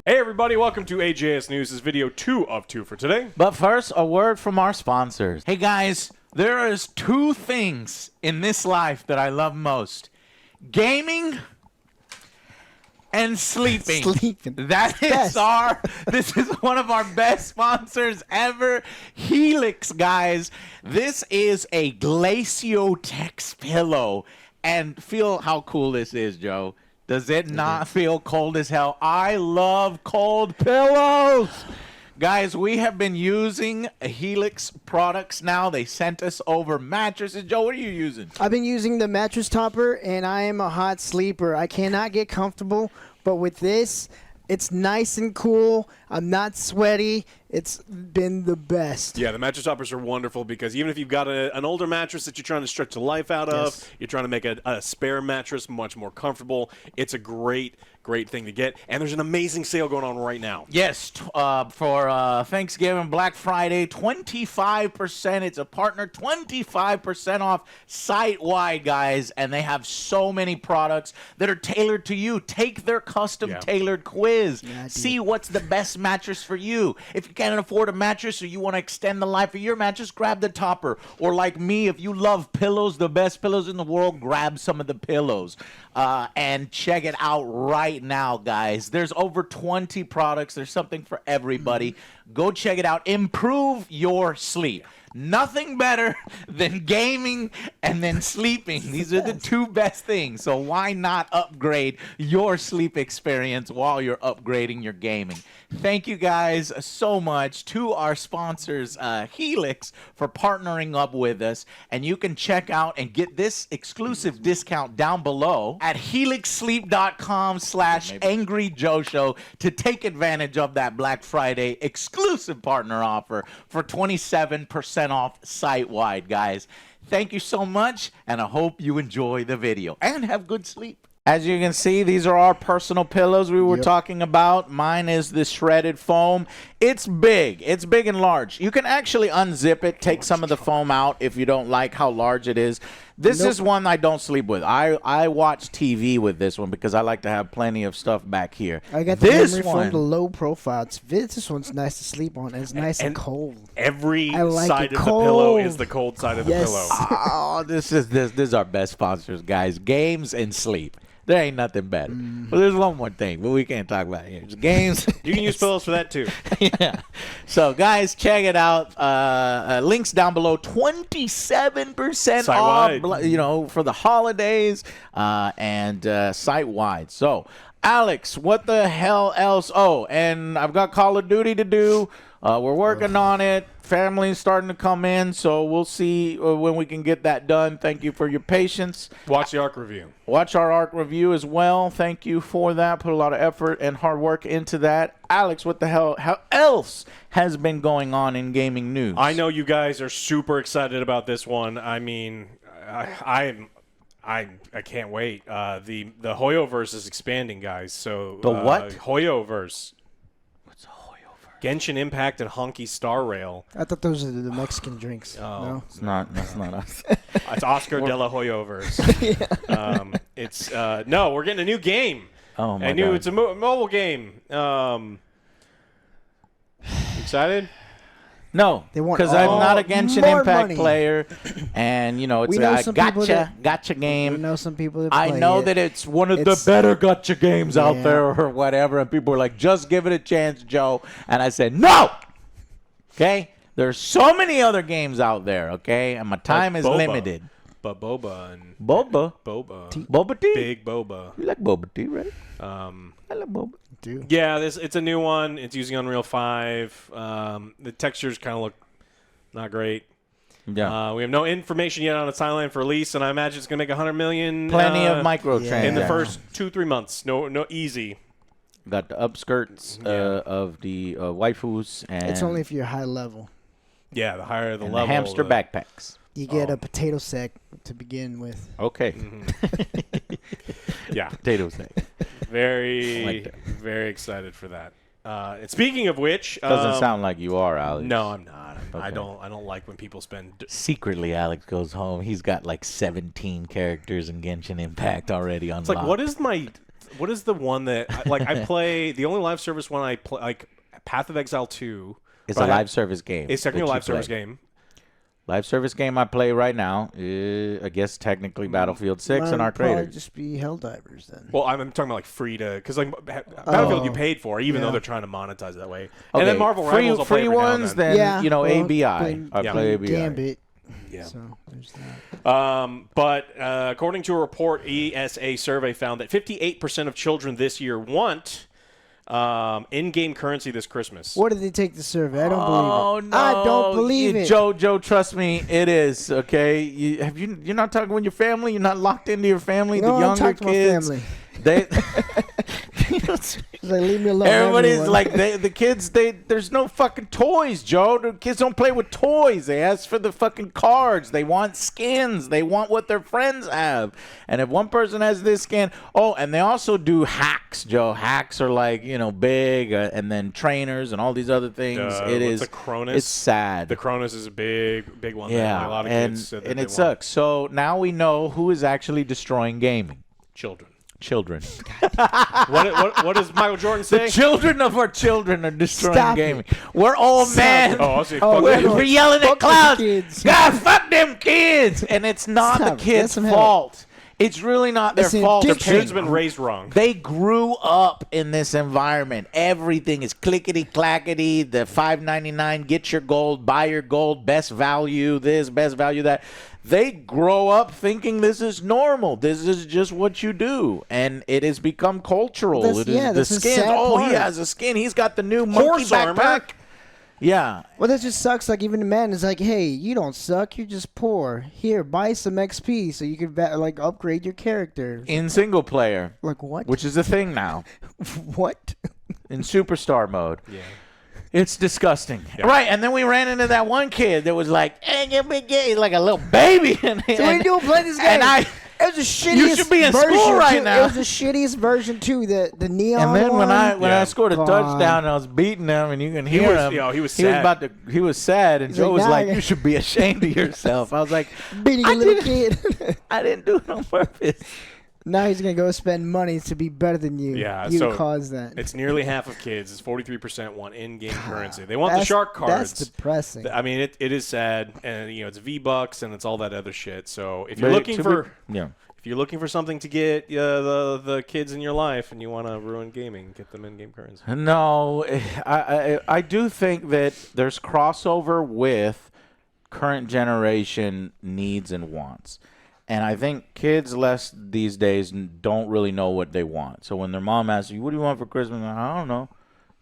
Hey everybody, welcome to AJS News. This is video 2 of 2 for today. But first, a word from our sponsors. Hey guys, there is 2 things in this life that I love most. Gaming and sleeping. This is one of our best sponsors ever, Helix, guys. This is a Glaciotex pillow. And feel how cool this is, Joe. Does it not feel cold as hell? I love cold pillows. Guys, we have been using Helix products now. They sent us over mattresses. Joe, what are you using? I've been using the mattress topper, and I am a hot sleeper. I cannot get comfortable, but with this, it's nice and cool. I'm not sweaty. It's been the best. Yeah, the mattress toppers are wonderful because even if you've got an older mattress that you're trying to stretch the life out of, you're trying to make a spare mattress much more comfortable, it's a great thing to get. And there's an amazing sale going on right now. Yes, for Thanksgiving, Black Friday, 25%. It's a partner, 25% off site-wide, guys. And they have so many products that are tailored to you. Take their custom-tailored quiz. See what's the best mattress for you. If you can't afford a mattress or you want to extend the life of your mattress, grab the topper. Or like me, if you love pillows, the best pillows in the world, grab some of the pillows. And check it out right now, guys. There's over 20 products. There's something for everybody. Go check it out. Improve your sleep. Nothing better than gaming and then sleeping. These are the 2 best things. So why not upgrade your sleep experience while you're upgrading your gaming? Thank you guys so much to our sponsors, Helix, for partnering up with us. And you can check out and get this exclusive discount down below at helixsleep.com/angryjoeshow to take advantage of that Black Friday exclusive partner offer for 27% off site-wide, guys. Thank you so much, and I hope you enjoy the video and have good sleep. As you can see, these are our personal pillows we were talking about. Mine is the shredded foam. It's big. It's big and large. You can actually unzip it, take some of the foam out if you don't like how large it is. This is one I don't sleep with. I watch TV with this one because I like to have plenty of stuff back here. I got the memory from the low profile. This one's nice to sleep on. It's nice and cold. Every side of the pillow is the cold side of the pillow. Oh, this is our best sponsors, guys. Games and sleep. There ain't nothing better. Well, there's one more thing, but we can't talk about it here. It's games. You can use pillows for that, too. Yeah. So, guys, check it out. Links down below. 27% off, for the holidays and site-wide. So, Alex, what the hell else? Oh, and I've got Call of Duty to do. We're working on it. Family's starting to come in, so we'll see when we can get that done. Thank you for your patience. Watch the ARC review. Watch our ARC review as well. Thank you for that. Put a lot of effort and hard work into that. Alex, what the hell else has been going on in gaming news? I know you guys are super excited about this one. I mean, I can't wait. The Hoyoverse is expanding, guys. So the what? Hoyoverse. Genshin Impact and Honky Star Rail. I thought those are the Mexican drinks. Oh, no, it's not. That's not us. It's Oscar de la Hoyoverse. We're getting a new game. Oh my God! It's a mobile game. Excited? No, because I'm not a Genshin Impact player, and it's a gacha game. We know some people that play I know that it's one of the better gacha games out there, or whatever. And people were like, "Just give it a chance, Joe." And I said, "No." Okay, there's so many other games out there. Okay, and my time is limited. But boba and boba tea, big boba. You like boba tea, right? I like boba. Yeah, it's a new one. It's using Unreal 5. The textures kind of look not great. Yeah. We have no information yet on its timeline for release, and I imagine it's going to make 100 million. Plenty of microtransactions in the first 2-3 months. No, easy. Got the upskirts of the waifus, and it's only if you're high level. Yeah, the higher the and level. The hamster backpacks. You get a potato sack to begin with. Okay. Yeah, potato sack. Very excited for that. And speaking of which, doesn't sound like you are, Alex. No, I'm not. Okay. I don't like when people spend. Secretly, Alex goes home. He's got like 17 characters in Genshin Impact already unlocked. It's like, what is what is the one that like I play? The only live service one I play, like Path of Exile 2. It's a live service game. It's technically a that you live service play. game. Live service game I play right now. I guess technically Battlefield 6 and Probably Arcade. just be Helldivers then. Well, I'm talking about like free to, because like Battlefield you paid for, even though they're trying to monetize it that way. And then Marvel Rivals, I'll play free every now and ones, then. then you know well, ABI. I Yeah. play ABI. Gambit. Yeah. So there's that. But according to a report, ESA survey found that 58% of children this year want in-game currency this Christmas. What did they take the survey? I don't Oh believe it. no! I don't believe it. Joe, trust me, it is okay. You're not talking with your family. You're not locked into your family. No, the I'm younger talking to my kids, family. they. It's like, leave me alone. Everybody's everyone. like the kids. There's no fucking toys, Joe. The kids don't play with toys. They ask for the fucking cards. They want skins. They want what their friends have. And if one person has this skin, and they also do hacks, Joe. Hacks are like big, and then trainers and all these other things. It is the Cronus? It's sad. The Cronus is a big one. Yeah, Like a lot of and kids said that and they it want. sucks. So now we know who is actually destroying gaming. Children. Children. What does Michael Jordan say? The children of our children are destroying Stop gaming. it. We're old men. Oh, I'll say Oh, fuck we're you. We're yelling at Fuck them clouds. kids. God, fuck them kids. And it's not Stop the it. kids' Let them have it. fault. It's really not their Listen, fault. get They're your paying. Kids been raised wrong. They grew up in this environment. Everything is clickety clackety. The $5.99, get your gold, buy your gold, best value this, best value that. They grow up thinking this is normal. This is just what you do, and it has become cultural. That's- It is yeah, the that's the skins. sad Oh, he part. has a skin. He's got the new monkey Horse armor. backpack. Yeah. Well, that just sucks. Like, even the man is like, hey, you don't suck. You're just poor. Here, buy some XP so you can upgrade your character. In single player, Like, what? which is a thing now. What? In superstar mode. Yeah. It's disgusting. Right, and then we ran into that one kid that was like, hey, you big gay, like a little baby. So what are you doing playing this game? And it was the shittiest You should be in version, school right too. now. It was the shittiest version, too. The neon And then when I one. scored a God. touchdown, and I was beating him, and you can hear was- him. you know, he was He was sad. about to. He was sad, and He's Joe like, was "Nah, like, I- "You should be ashamed of yourself." I was like, beating a I little didn't- kid. "I didn't do it on purpose." Now he's going to go spend money to be better than you. Yeah, You so caused that. It's nearly half of kids. It's 43% want in-game currency. They want the That's- shark cards. That's depressing. I mean, it is sad, and it's V-Bucks and it's all that other shit. So if you're But looking to for be- yeah. if you're looking for something to get the kids in your life and you want to ruin gaming, get them in-game currency. No, I do think that there's crossover with current generation needs and wants. And I think kids less these days don't really know what they want. So when their mom asks you, "What do you want for Christmas?" I don't know.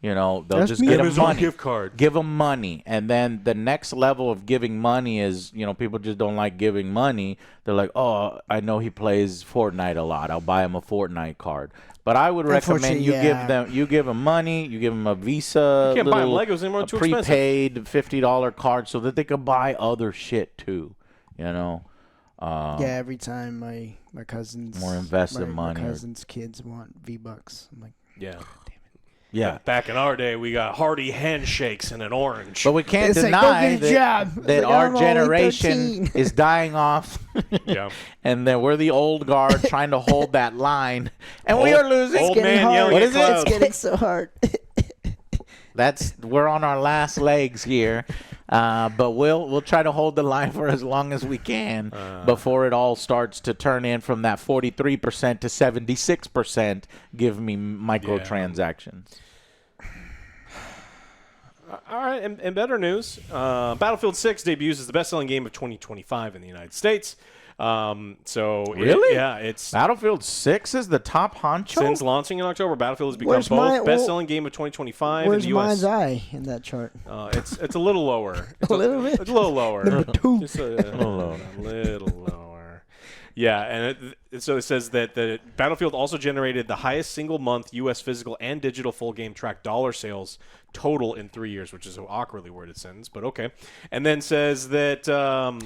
They'll That's just me. get them Amazon money. gift card. Give them money. And then the next level of giving money is, people just don't like giving money. They're like, "Oh, I know he plays Fortnite a lot. I'll buy him a Fortnite card." But I would recommend you Unfortunately, give them money, you give them a Visa, You can't buy 'em little- Legos anymore, a too expensive. prepaid $50 card so that they can buy other shit too. Yeah, every time my cousins More invested my money or- cousins' kids want V-Bucks. I'm like, Yeah. Yeah. Back in our day, we got hearty handshakes and an orange. But we can't It's like, go deny get a job. It's that like, our I'm only generation 13. is dying off. Yeah. And then we're the old guard trying to hold that line. And we are losing. Old getting man hard. yelling What at is it? it's clouds. getting so hard. We're on our last legs here, but we'll try to hold the line for as long as we can before it all starts to turn in from that 43% to 76%. Give me microtransactions. All right, and better news. Battlefield 6 debuts as the best-selling game of 2025 in the United States. Really? Yeah, it's Battlefield 6 is the top honcho. since launching in October, Battlefield has become Where's both my- best-selling game of 2025 in Where's the U.S. mine's eye in that chart? It's a little lower. It's A little bit? It's a little lower. Number 2. Just a little lower. Yeah, and so it says that the Battlefield also generated the highest single-month U.S. physical and digital full game track dollar sales total in 3 years, which is an awkwardly worded sentence, but okay. And then says that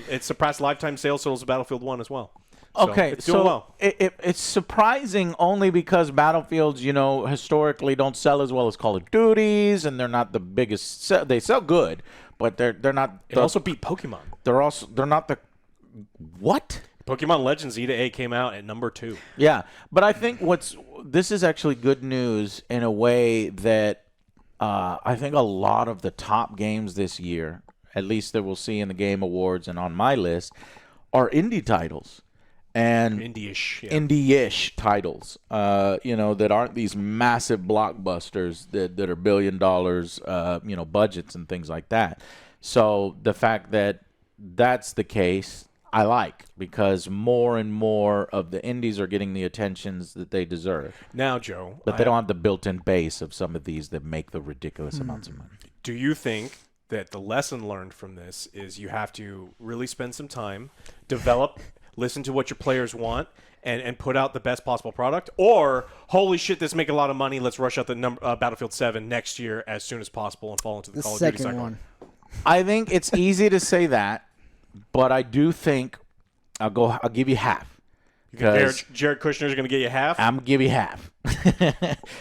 it surpassed lifetime sales totals of Battlefield 1 as well. So Okay, it's doing so well. it's surprising only because Battlefields, historically don't sell as well as Call of Duties, and they're not the biggest. They sell good, but they're not. It also beat Pokemon. They're not the what? Pokemon Legends Zeta 8 came out at number 2. Yeah, but I think this is actually good news in a way that I think a lot of the top games this year, at least that we'll see in the Game Awards and on my list, are indie titles. And indie-ish titles, that aren't these massive blockbusters that are $1 billion, budgets and things like that. So the fact that that's the case, I like, because more and more of the indies are getting the attentions that they deserve. Now, Joe, but they don't have the built-in base of some of these that make the ridiculous amounts of money. Do you think that the lesson learned from this is you have to really spend some time, develop, listen to what your players want, and put out the best possible product? Or, holy shit, this make a lot of money, let's rush out the Battlefield 7 next year as soon as possible and fall into the Call of Duty cycle? Second one. I think it's easy to say that, but I do think I'll give you half. Jared Kushner's going to get you half? I'm going to give you half.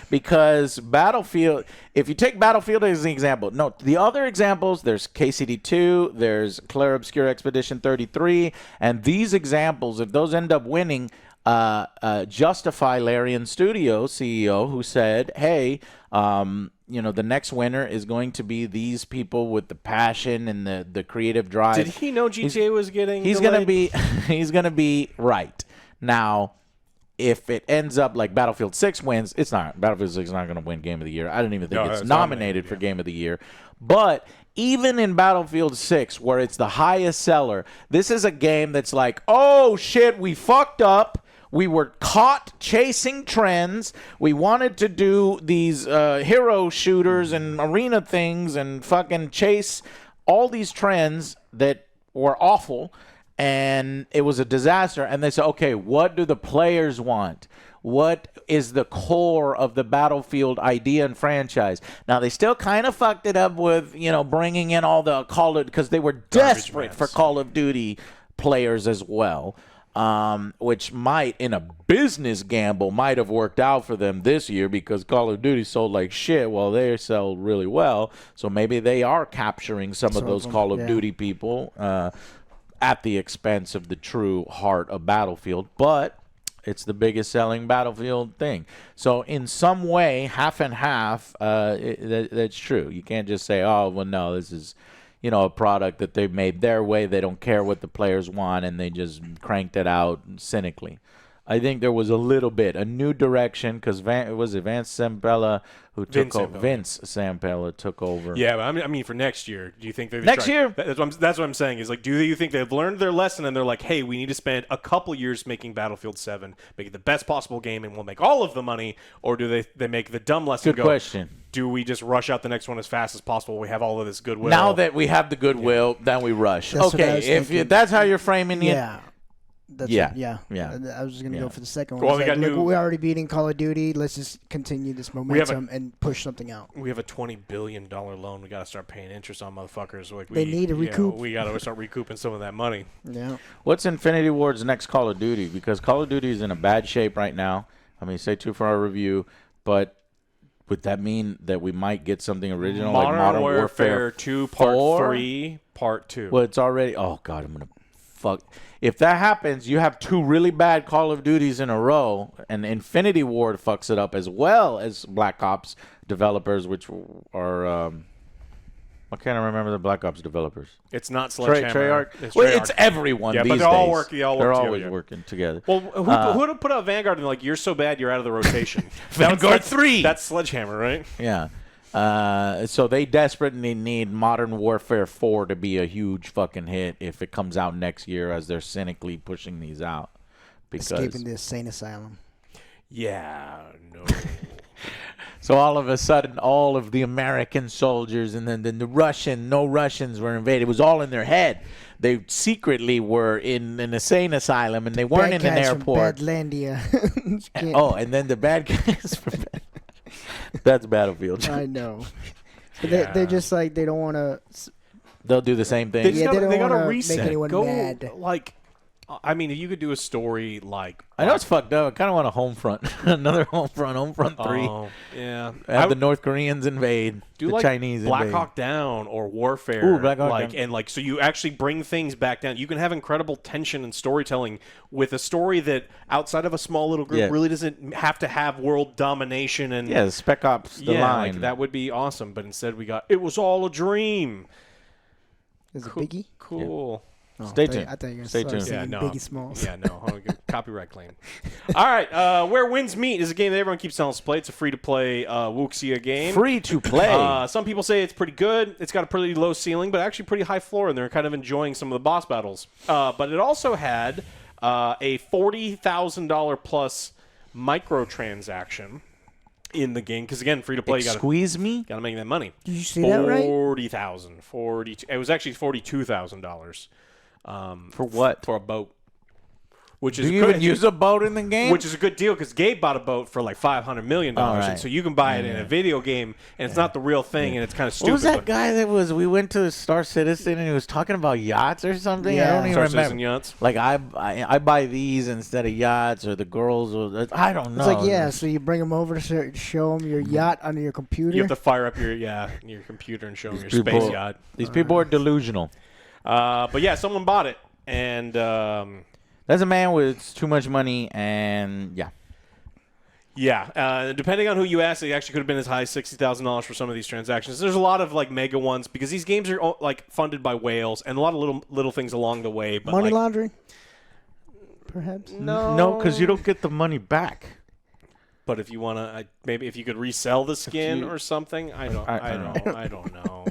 Because Battlefield, if you take Battlefield as an example, no, the other examples, there's KCD2, there's Clair Obscur Expedition 33, and these examples, if those end up winning, justify Larian Studios CEO, who said, hey, the next winner is going to be these people with the passion and the creative drive. Did he know GTA was getting He's going to be he's going to be right. Now, if it ends up like Battlefield 6 wins, Battlefield 6 is not going to win Game of the Year. I don't even think it's nominated for Game of the Year. But even in Battlefield 6, where it's the highest seller, this is a game that's like, oh, shit, we fucked up. We were caught chasing trends. We wanted to do these hero shooters and arena things and fucking chase all these trends that were awful. And it was a disaster. And they said, okay, what do the players want? What is the core of the Battlefield idea and franchise? Now, they still kind of fucked it up with, bringing in all the Call of, because they were desperate for Call of Duty players as well, which might, in a business gamble, might have worked out for them this year because Call of Duty sold like shit while they sell really well. So maybe they are capturing some of those Call of Duty people at the expense of the true heart of Battlefield, but it's the biggest selling Battlefield thing. So in some way, half and half, that's true. You can't just say, oh, well, no, this is, a product that they've made their way. They don't care what the players want, and they just cranked it out cynically. I think there was a new direction, because Vince Zampella Vince Zampella took over. Yeah, but I mean, for next year, do you think they've next year? That's what I'm saying. Is like, do you think they've learned their lesson and they're like, hey, we need to spend a couple years making Battlefield 7, make it the best possible game, and we'll make all of the money, or do they make the dumb lesson? Good question. Do we just rush out the next one as fast as possible? We have all of this goodwill. Now that we have the goodwill, then we rush. Okay, if that's how you're framing it. Yeah. I was just going to go for the second one. Well, we're already beating Call of Duty. Let's just continue this momentum and push something out. We have a $20 billion loan. We got to start paying interest on motherfuckers. They need to recoup. We got to start recouping some of that money. Yeah. What's Infinity Ward's next Call of Duty? Because Call of Duty is in a bad shape right now. I mean, stay tuned for our review. But would that mean that we might get something original like Modern Warfare 2 Part 3, Part 2? Well, it's already. Oh God, I'm gonna fuck. If that happens, you have two really bad Call of Duties in a row, and Infinity Ward fucks it up as well as Black Ops developers, which are I can't remember the Black Ops developers. It's not Sledgehammer. It's everyone. Yeah, these but days. They're always working together. Well, who would have put out Vanguard and like, you're so bad, you're out of the rotation? Vanguard 3. That's Sledgehammer, right? Yeah. So they desperately need Modern Warfare 4 to be a huge fucking hit if it comes out next year, as they're cynically pushing these out. Because escaping the insane asylum. Yeah, no. So all of a sudden, all of the American soldiers and then the no Russians were invaded. It was all in their head. They secretly were in an insane asylum, and they weren't in an airport. From Badlandia. And then the bad guys from That's Battlefield. I know. But they're just like, they don't want to. They'll do the same thing. They got to reset. make anyone mad. Like, I mean, if you could do a story like I know it's fucked up. I kind of want a Homefront, another Homefront 3. Oh, yeah. Have the North Koreans invade, Do the like Chinese Black invade. Hawk Down or Warfare. Ooh, Black Hawk like Down. and like so you actually bring things back down. You can have incredible tension and storytelling with a story that outside of a small little group Yeah. really doesn't have to have world domination and Yeah, Spec Ops, the line. like that would be awesome. But instead we got it was all a dream. Is it Biggie? Cool. Oh, Stay tuned. I thought you were going Stay to tuned. start Yeah, singing no. Biggie Smalls. Yeah, no. Hold on, copyright claim. All right. Where Winds Meet is a game that everyone keeps telling us to play. It's a free-to-play Wuxia game. Free to play. Some people say it's pretty good. It's got a pretty low ceiling, but actually pretty high floor, and they're kind of enjoying some of the boss battles. But it also had a $40,000 plus microtransaction in the game. Because, again, free-to-play, you got to Squeeze me? make that money. Did you see that right? 40,000. 42. It was actually $42,000. For what? For a boat. Which is Do you even use a boat in the game? which is a good deal because Gabe bought a boat for like $500 million, All right. and so you can buy it in a video game, and it's not the real thing, and it's kind of What stupid. was that but- guy that was? We went to Star Citizen and he was talking about yachts or something. I Yeah. don't even Star remember. Citizen yachts? Like I buy these instead of yachts, or the girls. Or, I don't know. It's like, yeah, so you bring them over to show them your yacht on your computer. You have to fire up your computer and show them your space people- yacht. These people are delusional. But yeah, someone bought it, and That's a man with too much money, and yeah. yeah, depending on who you ask, it actually could have been as high as $60,000 for some of these transactions. There's a lot of like mega ones because these games are like funded by whales and a lot of little things along the way. But Money like, laundering? Perhaps? No, because you don't get the money back. But if you want to, maybe if you could resell the skin or something, I don't know.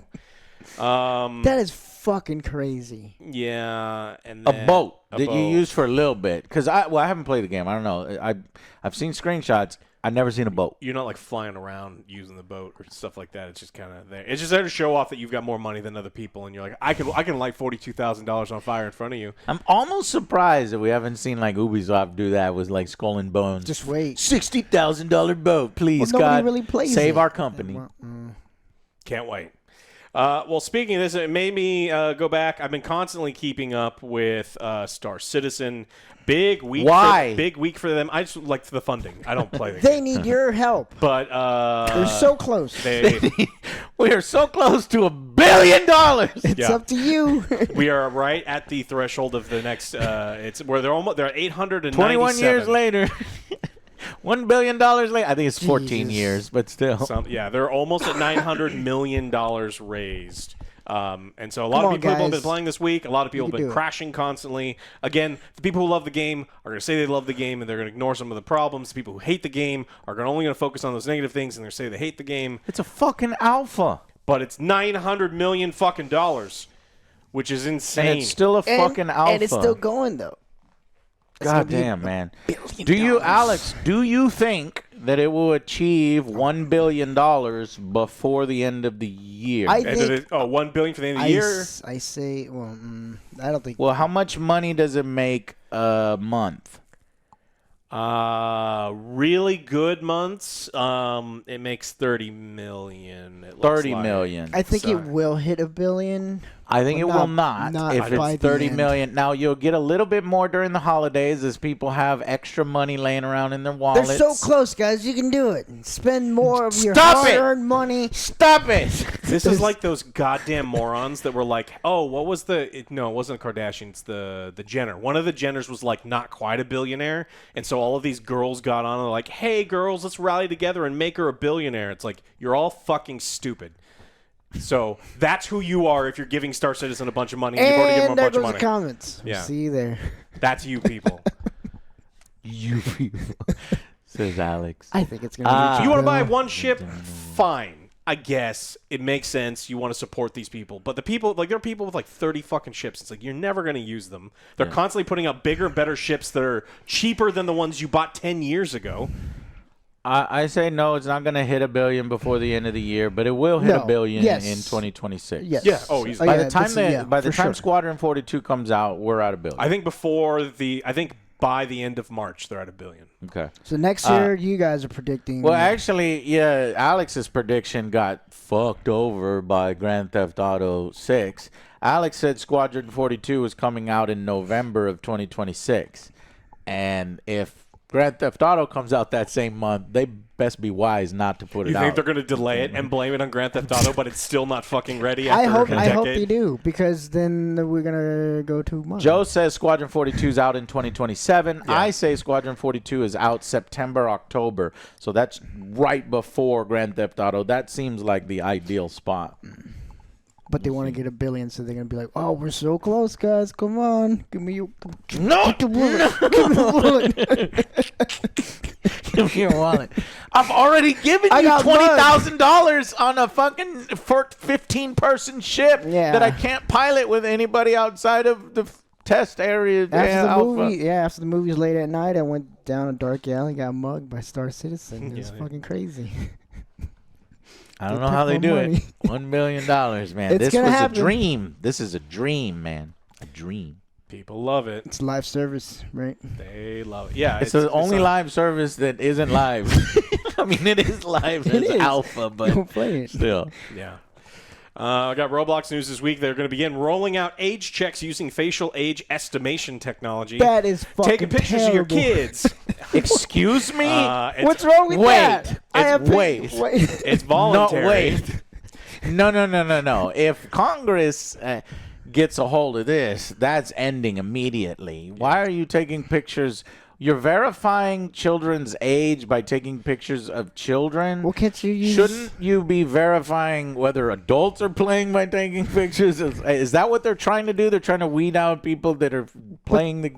That is fucking crazy. Yeah, and A then boat a that boat. you use for a little bit. Because I haven't played the game. I don't know. I've seen screenshots. I've never seen a boat. You're not like flying around using the boat or stuff like that. It's just kind of there. It's just there to show off that you've got more money than other people, and you're like, I can light $42,000 on fire in front of you. I'm almost surprised that we haven't seen like Ubisoft do that with like Skull and Bones. Just wait. $60,000 boat, please, Well, nobody God, really plays save it. our company. Can't wait. Well, speaking of this, it made me go back. I've been constantly keeping up with Star Citizen. Big week. Why? Big week for them. I just like the funding. I don't play the They game. need your help. But They're so close. We are so close to $1 billion. It's yeah. up to you. we are right at the threshold of the next. It's where they're 897. 21 years later. $1 billion later. I think it's 14 Jesus. years, but still. Yeah, they're almost at $900 million raised. And so a lot Come of on, people have been guys. playing this week. A lot of people You have can been do it. crashing constantly. Again, the people who love the game are going to say they love the game, and they're going to ignore some of the problems. The people who hate the game are only going to focus on those negative things, and they're going to say they hate the game. It's a fucking alpha. But it's $900 million fucking dollars, which is insane. And it's still a fucking alpha. And it's still going, though. God damn, man. Alex, do you think that it will achieve $1 billion before the end of the year? I And think $1 billion for the end of the year. I say, well, I don't think. Well, how much money does it make a month? Really good months. It makes $30 million. It looks 30 like. million. I think Sorry. it will hit $1 billion. I think it Well, will not if by it's the 30 end. million. Now, you'll get a little bit more during the holidays as people have extra money laying around in their They're wallets. so close, guys. You can do it. Spend more of your Stop it! hard-earned money. Stop it! This is like those goddamn morons that were like, oh, what was no, it wasn't the Kardashians, the Jenner. One of the Jenners was like not quite a billionaire, and so all of these girls got on and like, hey, girls, let's rally together and make her a billionaire. It's like, you're all fucking stupid. So that's who you are if you're giving Star Citizen a bunch of money and you've already given And them a there bunch of goes the money. comments. Yeah. See you there. That's you people. You people, says Alex. I think it's going to be. You want to buy one ship? Fine. I guess it makes sense. You want to support these people. But the people, like, there are people with like 30 fucking ships. It's like, you're never going to use them. They're constantly putting out bigger, better ships that are cheaper than the ones you bought 10 years ago. I say no, it's not going to hit $1 billion before the end of the year, but it will hit No. $1 billion Yes. in 2026. Yes. Yeah. Oh, easy. By yeah, the time for sure. Squadron 42 comes out, we're at $1 billion. I think by the end of March, they're at $1 billion. Okay. So next year, you guys are predicting. Well, actually, yeah, Alex's prediction got fucked over by Grand Theft Auto 6. Alex said Squadron 42 is coming out in November of 2026. And if Grand Theft Auto comes out that same month, they best be wise not to put it You out. think they're going to delay it and blame it on Grand Theft Auto, but it's still not fucking ready after I hope a decade? they do, because then we're gonna go 2 months. Joe says Squadron 42 is out in 2027. Yeah. I say Squadron 42 is out September, October. So that's right before Grand Theft Auto. That seems like the ideal spot. But they want to get 1 billion, so they're gonna be like, "Oh, we're so close, guys! Come on, give me your No! give me the bullet." Give me your wallet. I've already given I you got $20,000 on a fucking 15-person ship Yeah. that I can't pilot with anybody outside of the test area. After the movie's late at night, I went down a dark alley, got mugged by Star Citizen. It was fucking crazy. I don't They know how took they my do money. it. $1 million, man. It's This gonna was happen. a dream. This is a dream, man. A dream. People love it. It's live service, right? They love it. Yeah, It's the only on- live service that isn't live. I mean, it is live. It It's is. alpha, but Don't play it. still. Yeah. I got Roblox news this week. They're going to begin rolling out age checks using facial age estimation technology. That is fucking Taking pictures of your terrible. kids. Excuse me? What's wrong with that? Wait. It's voluntary. No, wait. No. If Congress gets a hold of this, that's ending immediately. Why are you taking pictures? You're verifying children's age by taking pictures of children. Well, can't you use? Shouldn't you be verifying whether adults are playing by taking pictures? Is that what they're trying to do? They're trying to weed out people that are playing the.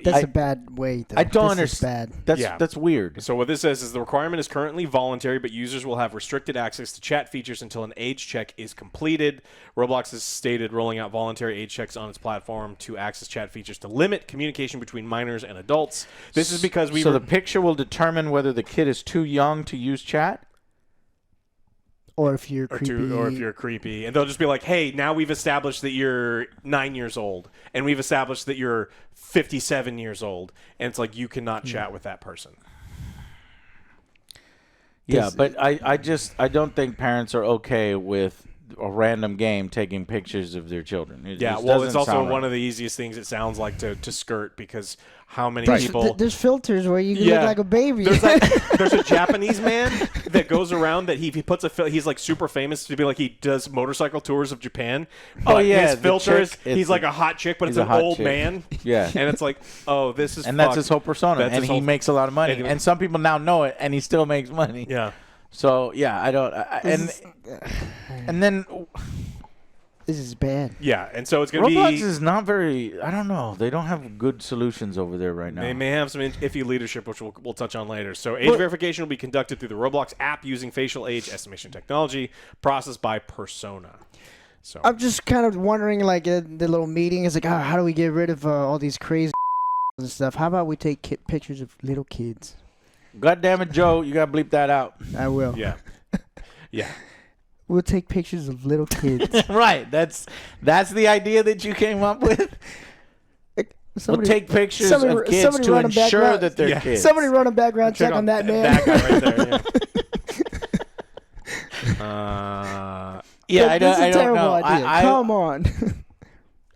That's a bad way. Though. I don't This understand. is bad. That's weird. So what this says is the requirement is currently voluntary, but users will have restricted access to chat features until an age check is completed. Roblox has stated rolling out voluntary age checks on its platform to access chat features to limit communication between minors and adults. This is because So the picture will determine whether the kid is too young to use chat? Or if you're creepy. or if you're creepy, and they'll just be like, "Hey, now we've established that you're 9 years old, and we've established that you're 57 years old," and it's like you cannot chat with that person. Yeah, but I don't think parents are okay with a random game taking pictures of their children. It Yeah, just well, it's doesn't also sound one right. of the easiest things it sounds like to skirt, because how many There's, people there's filters where you can Yeah. look like a baby. there's a Japanese man that goes around that he puts he's like super famous to be like he does motorcycle tours of Japan. Oh, But yeah, his the filters, chick, it's he's like a hot chick, but he's it's a an hot old chick. man. Yeah. And it's like, oh, this is And that's fucked. his whole persona, That's and his he whole- makes a lot of money. and- And some people now know it, and he still makes money. Yeah. So yeah, I don't. And then This is bad. Yeah, and so it's going to Roblox be... is not very. I don't know. They don't have good solutions over there right now. They may have some iffy leadership, which we'll touch on later. So age verification will be conducted through the Roblox app using facial age estimation technology, processed by Persona. So I'm just kind of wondering, like, the little meeting is like, how do we get rid of all these crazy and stuff? How about we take pictures of little kids? God damn it, Joe! You gotta bleep that out. I will. yeah, yeah. We'll take pictures of little kids. Right. That's the idea that you came up with. We'll take pictures of kids to run a ensure background- that they're Yeah. kids. Somebody run a background check on that man. That guy right there. Yeah. Yeah, This is I a don't terrible know. idea. Come on.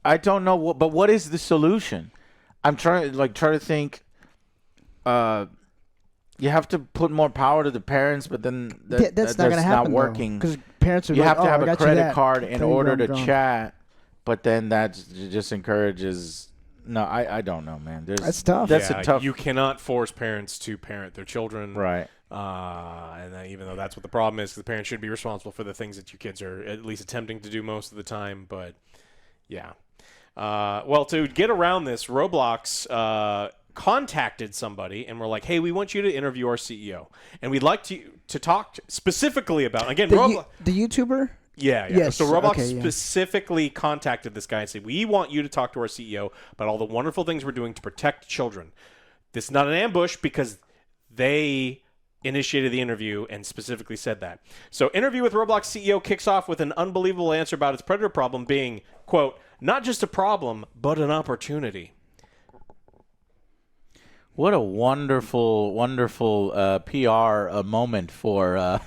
I don't know. But what is the solution? I'm trying to think. You have to put more power to the parents, but then That's not going to happen. not working. Because parents are You like, have to have I a got you credit that. card in There you order go, to I'm gone. chat, but then that just encourages. No, I don't know, man. That's tough. That's Yeah, a tough. You cannot force parents to parent their children. Right. Even though that's what the problem is, 'cause the parents should be responsible for the things that your kids are at least attempting to do most of the time. But, yeah. Well, to get around this, Roblox contacted somebody and were like, hey, we want you to interview our CEO. And we'd like to talk specifically about, again, Roblox. The YouTuber? Yeah. Yes, So Roblox okay, yeah. specifically contacted this guy and said, we want you to talk to our CEO about all the wonderful things we're doing to protect children. This is not an ambush because they initiated the interview and specifically said that. So interview with Roblox CEO kicks off with an unbelievable answer about its predator problem being, quote, not just a problem, but an opportunity. What a wonderful, wonderful PR moment for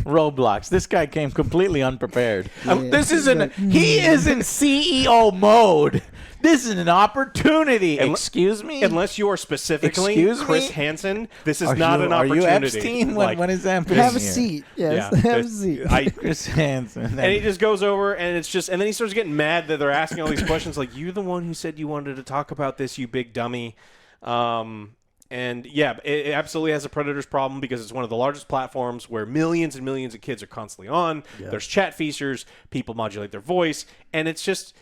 Roblox. This guy came completely unprepared. Yeah, He is in CEO mode. This is an opportunity. Excuse me? Unless you are specifically Excuse Chris me? Hansen, this is not an opportunity. Are you Epstein? When is happening? Have a here? seat. Yes, Yeah. have a seat. Chris Hansen. And he just goes over, and it's just, and then he starts getting mad that they're asking all these questions, like, "You're the one who said you wanted to talk about this, you big dummy." And yeah, it absolutely has a predator's problem because it's one of the largest platforms where millions and millions of kids are constantly on. Yeah. There's chat features, people modulate their voice, and it's just,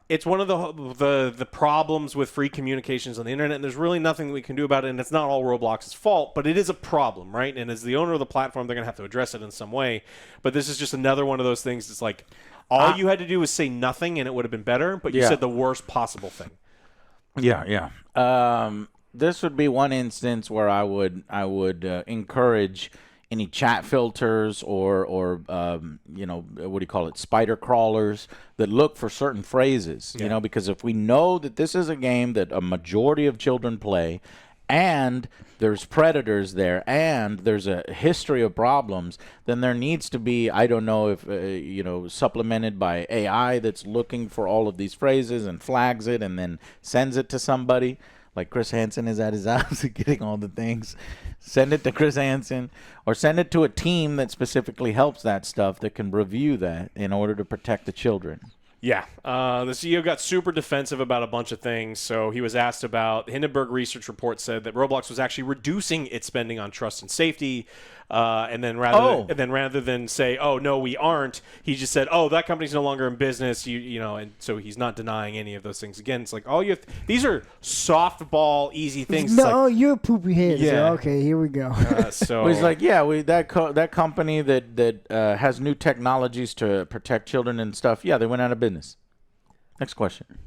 it's one of the problems with free communications on the internet, and there's really nothing that we can do about it, and it's not all Roblox's fault, but it is a problem, right? And as the owner of the platform, they're going to have to address it in some way. But this is just another one of those things that's like, all you had to do was say nothing, and it would have been better, but you said the worst possible thing. Yeah. This would be one instance where I would encourage any chat filters or what do you call it, spider crawlers that look for certain phrases. You know, because if we know that this is a game that a majority of children play, and there's predators there, and there's a history of problems, then there needs to be, I don't know if, supplemented by AI that's looking for all of these phrases and flags it and then sends it to somebody. Like Chris Hansen is at his house getting all the things. Send it to Chris Hansen, or send it to a team that specifically helps that stuff that can review that in order to protect the children. Yeah, the CEO got super defensive about a bunch of things. So he was asked about, Hindenburg research report said that Roblox was actually reducing its spending on trust and safety. And then rather than say, "Oh no, we aren't," he just said, "Oh, that company's no longer in business." And so he's not denying any of those things. Again, it's like these are softball easy things. No, you're a poopy head. Yeah. So, okay, here we go. So He's like, that company that has new technologies to protect children and stuff. Yeah, they went out of business. Next question.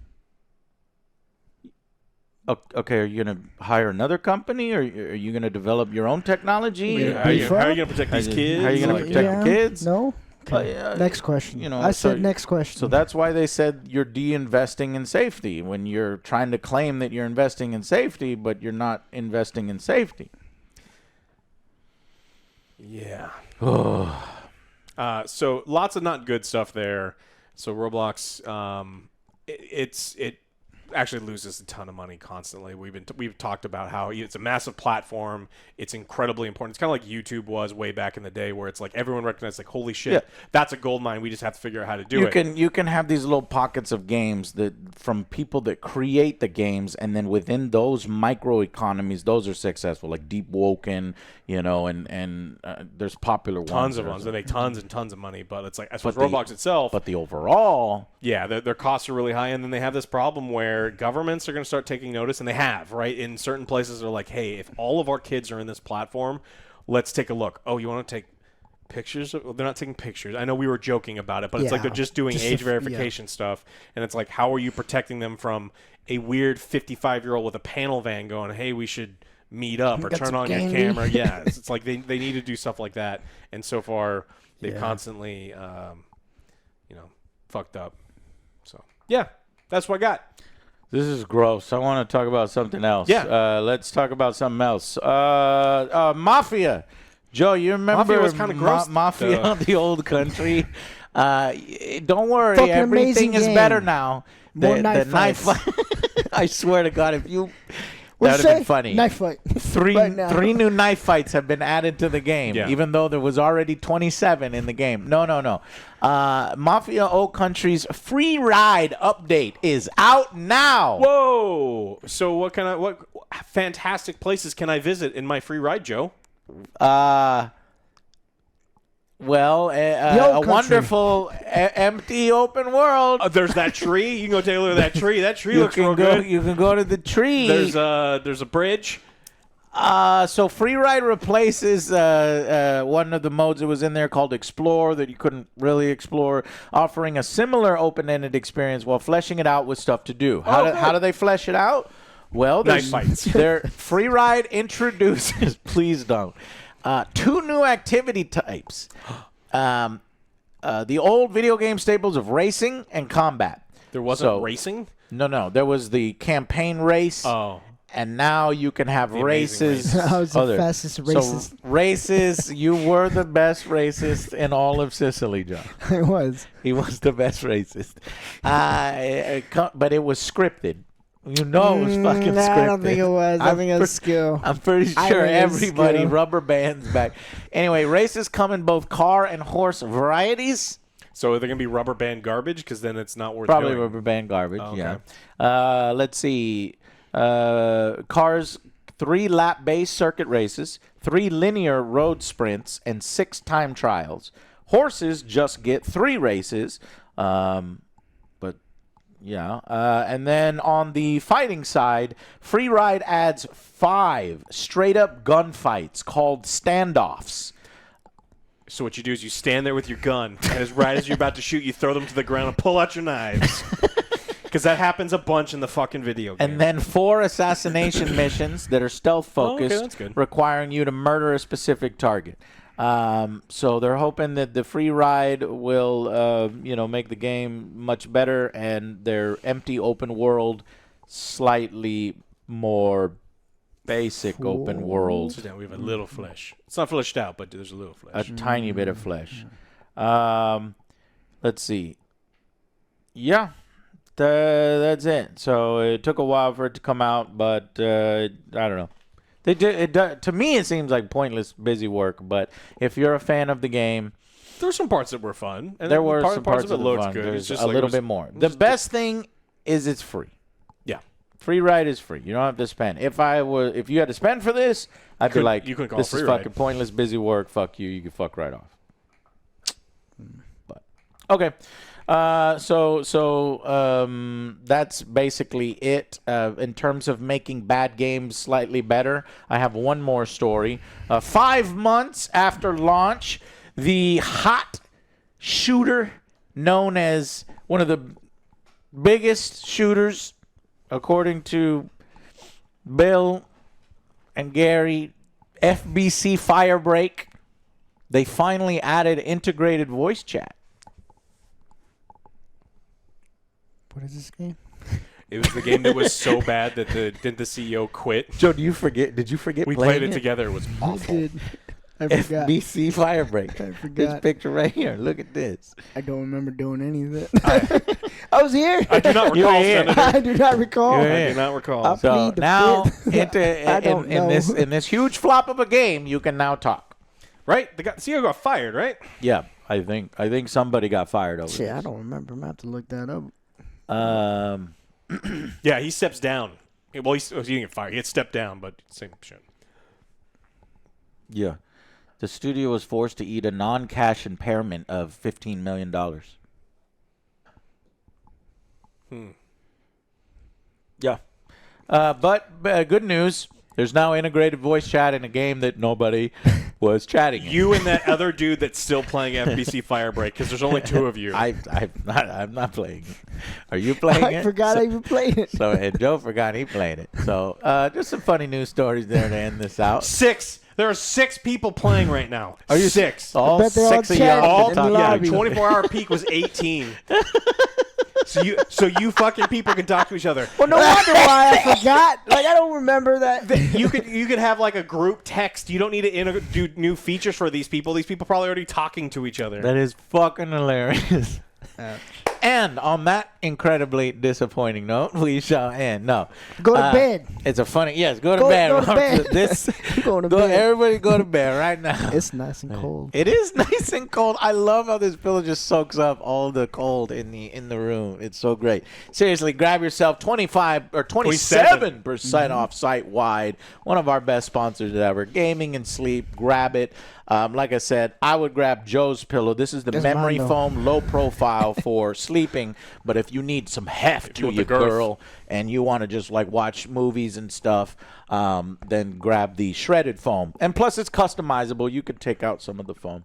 Okay, are you going to hire another company, or are you going to develop your own technology? how are you going to protect these kids? How are you going to protect the kids? No. Okay. Next question. I said next question. So that's why they said you're de-investing in safety when you're trying to claim that you're investing in safety, but you're not investing in safety. Yeah. So lots of not good stuff there. So Roblox, it actually loses a ton of money constantly. We've talked about how it's a massive platform. It's incredibly important. It's kind of like YouTube was way back in the day, where it's like everyone recognized, like, holy shit, that's a gold mine. We just have to figure out how to do it. You can have these little pockets of games that from people that create the games, and then within those micro economies, those are successful, like Deep Woken, and there's popular tons of ones. They make tons and tons of money, but it's like, as for Roblox itself, but the overall, their costs are really high, and then they have this problem where governments are going to start taking notice, and they have, right? In certain places, they're like, hey, if all of our kids are in this platform, let's take a look. Oh, you want to take pictures? Well, they're not taking pictures. I know we were joking about it, but it's like they're just doing age verification stuff, and it's like, how are you protecting them from a weird 55-year-old with a panel van going, hey, we should meet up or turn on your camera? Yeah, it's like they need to do stuff like that, and so far they've constantly fucked up. So yeah, that's what I got. This is gross. I want to talk about something else. Yeah. Let's talk about something else. Mafia. Joe, you remember Mafia was kind of gross. Mafia, the old country? Don't worry. Fucking everything is amazing better game. now. More knife fights. I swear to God, if you... What'd That you would have say? been funny. Knife fight. Three new knife fights have been added to the game, even though there was already 27 in the game. No. Mafia Old Country's free ride update is out now. Whoa! So what fantastic places can I visit in my free ride, Joe? A wonderful empty open world. There's that tree. You can go take a look at that tree. That tree looks real good. You can go to the tree. There's a bridge. So free ride replaces one of the modes that was in there called Explore that you couldn't really explore, offering a similar open-ended experience while fleshing it out with stuff to do. How do they flesh it out? Well, knife fights. Their free ride introduces. Please don't. 2 new activity types. The old video game staples of racing and combat. There wasn't racing? No. There was the campaign race. Oh. and now you can have The amazing races. I was the other- fastest So racist. races, you were the best racist in all of Sicily, John. I was. He was the best racist. But it was scripted. You know it was fucking Nah, scripted. I don't think it was. I think it was skill. I'm pretty I sure think it was everybody skill. rubber bands back. Anyway, races come in both car and horse varieties. So are they going to be rubber band garbage? Because then it's not worth Probably doing. rubber band garbage, Oh, okay. yeah. Let's see. Cars, 3 lap-based circuit races, 3 linear road sprints, and 6 time trials. Horses just get 3 races. Yeah. And then on the fighting side, Free Ride adds 5 straight-up gunfights called standoffs. So what you do is you stand there with your gun, and right as you're about to shoot, you throw them to the ground and pull out your knives. Because that happens a bunch in the fucking video game. And then 4 assassination missions that are stealth-focused, that's good. requiring you to murder a specific target. So they're hoping that the Free Ride will, make the game much better, and their empty open world slightly more basic open world. So now we have a little flesh. It's not fleshed out, but there's a little A flesh. tiny bit of flesh. Let's see. Yeah, that's it. So it took a while for it to come out, but I don't know. They did it. To me, it seems like pointless, busy work. But if you're a fan of the game, There were some parts that were fun. And there were some parts parts of it that looked fun. good. There's It's just a like it little was- bit more. it The was best thing is it's free. Yeah. Free Ride is free. You don't have to spend. If you had to spend for this, I'd be Couldn't- like, you couldn't call this it is Free Ride. fucking pointless, busy work. Fuck you. You can fuck right off. But okay. That's basically it in terms of making bad games slightly better. I have one more story. 5 months after launch, the hot shooter known as one of the biggest shooters, according to Bill and Gary, FBC Firebreak, they finally added integrated voice chat. What is this game? It was the game that was so bad that didn't the CEO quit? Joe, did you forget We playing played it together. It was I awful. did. I forgot. FBC Firebreak. I This forgot. picture right here. Look at this. I don't remember doing any of it. I was here. I do not You were recall, here. Senator. I do not recall. You were I do not recall. I So plead the now, fifth. I don't know. in this huge flop of a game, you can now talk. Right? The CEO got fired, right? Yeah, I think somebody got fired over Shit, I this. don't remember. I'm gonna have to look that up. Yeah, he steps down. Well, he didn't get fired. He had stepped down, but same shit. Yeah. The studio was forced to eat a non-cash impairment of $15 million. Yeah. But good news. There's now integrated voice chat in a game that nobody was chatting in. You and that other dude that's still playing FBC Firebreak, because there's only 2 of you. I'm not playing it. Are you playing it? I forgot I even played it. So and Joe forgot he played it. So just some funny news stories there to end this out. 6. There are 6 people playing right now. Are you 6? All bet they're all 6 of chatting y'all in the talking. lobby. 24-hour peak was 18. So you fucking people can talk to each other. Well, no wonder why I forgot. Like I don't remember that. You could have like a group text. You don't need to do new features for these people. These people probably already talking to each other. That is fucking hilarious. And on that incredibly disappointing note, we shall end. No. Go to bed. It's a funny. Yes, go to Go bed. to bed. This, Go to bed. Everybody go to bed right now. It's nice and cold. It is nice and cold. I love how this pillow just soaks up all the cold in the room. It's so great. Seriously, grab yourself 25 or 27% off site wide. One of our best sponsors ever. Gaming and sleep. Grab it. Like I said, I would grab Joe's pillow. This is the That's memory mine, though. foam, low profile for sleeping. But if you need some heft to want your the girth. girl and you want to just like watch movies and stuff, then grab the shredded foam. And plus, it's customizable. You can take out some of the foam.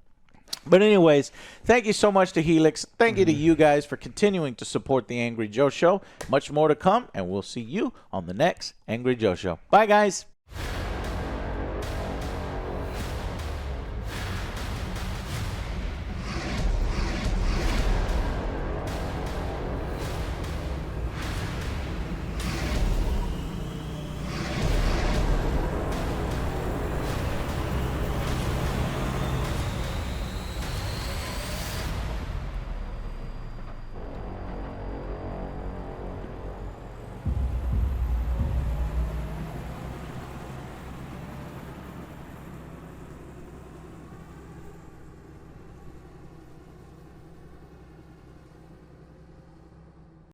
But anyways, thank you so much to Helix. Thank you to you guys for continuing to support the Angry Joe Show. Much more to come, and we'll see you on the next Angry Joe Show. Bye, guys.